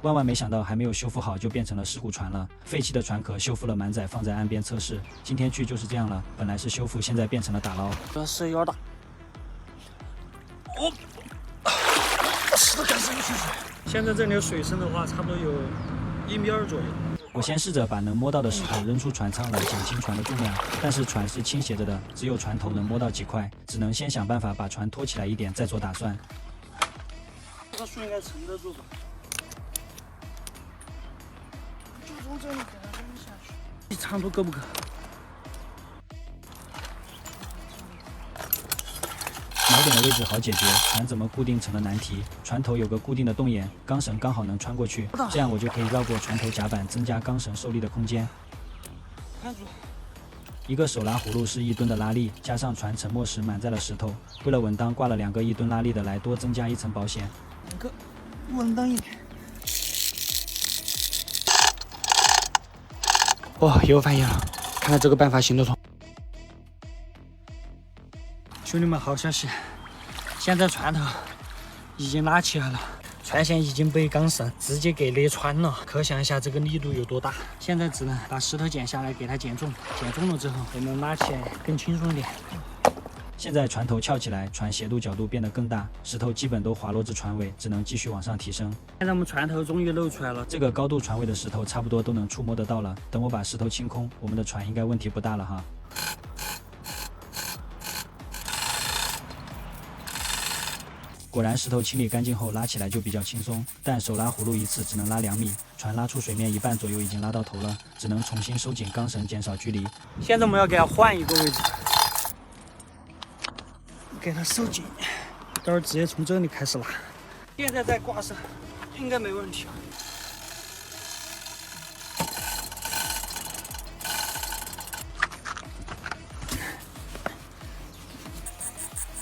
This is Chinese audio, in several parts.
万万没想到，还没有修复好就变成了事故船了。废弃的船壳修复了满载，放在岸边测试。今天去就是这样了，本来是修复，现在变成了打捞。这水有点大。哦，石头开始有水。现在这里的水深的话，差不多有1.2米左右。我先试着把能摸到的石头扔出船舱来，减轻船的重量。但是船是倾斜着的，只有船头能摸到几块，只能先想办法把船拖起来一点，再做打算。这个水应该撑得住吧？就从这里给它扔下去。这长度够不够？锚点的位置好解决，船怎么固定成了难题。船头有个固定的洞眼，钢绳刚好能穿过去，这样我就可以绕过船头甲板，增加钢绳受力的空间。看住！一个手拉葫芦是1吨的拉力，加上船沉没时满载了石头，为了稳当，挂了2个1吨拉力的来多增加1层保险。2个稳当一点。哦，有反应了，看来这个办法行得通。兄弟们，好消息！现在船头已经拉起来了，船线已经被钢绳直接给勒穿了，可想一下这个力度有多大。现在只能把石头剪下来，给它减重，减重了之后，我们拉起来更轻松一点。现在船头翘起来，船斜度角度变得更大，石头基本都滑落至船尾，只能继续往上提升。现在我们船头终于露出来了，这个高度船尾的石头差不多都能触摸得到了。等我把石头清空，我们的船应该问题不大了哈。果然，石头清理干净后拉起来就比较轻松，但手拉葫芦一次只能拉2米，船拉出水面1半左右已经拉到头了，只能重新收紧钢绳，减少距离。现在我们要给它换一个位置，给它收紧，待会儿直接从这里开始拉。现在再挂上，应该没问题。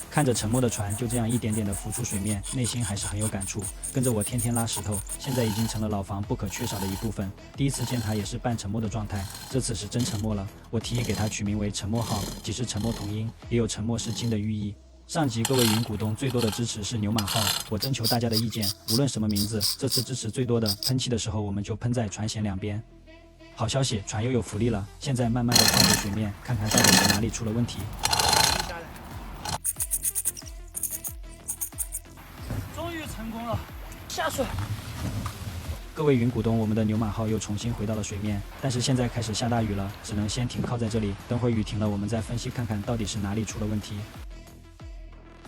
看着沉没的船就这样一点点的浮出水面，内心还是很有感触。跟着我天天拉石头，现在已经成了老房不可缺少的一部分。第一次见它也是半沉没的状态，这次是真沉没了。我提议给它取名为沉没号，既是沉没同音，也有沉没是金的寓意。上集各位云股东最多的支持是牛马号，我征求大家的意见，无论什么名字，这次支持最多的，喷漆的时候我们就喷在船舷两边。好消息，船又有浮力了，现在慢慢的靠近水面，看看到底是哪里出了问题。成功了，下水。各位云股东，我们的牛马号又重新回到了水面，但是现在开始下大雨了，只能先停靠在这里，等会雨停了，我们再分析看看到底是哪里出了问题。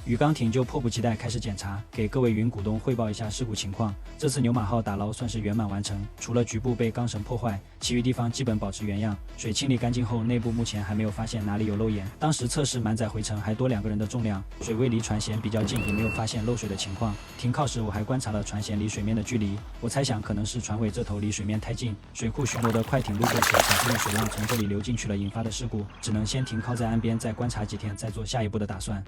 雨刚停就迫不及待开始检查，给各位云股东汇报一下事故情况。这次牛马号打捞算是圆满完成，除了局部被钢绳破坏，其余地方基本保持原样。水清理干净后，内部目前还没有发现哪里有漏眼。当时测试满载回程还多2个人的重量，水位离船舷比较近，也没有发现漏水的情况。停靠时我还观察了船舷离水面的距离，我猜想可能是船尾这头离水面太近，水库巡逻的快艇路过时产生的水浪从这里流进去了，引发的事故。只能先停靠在岸边，再观察几天，再做下一步的打算。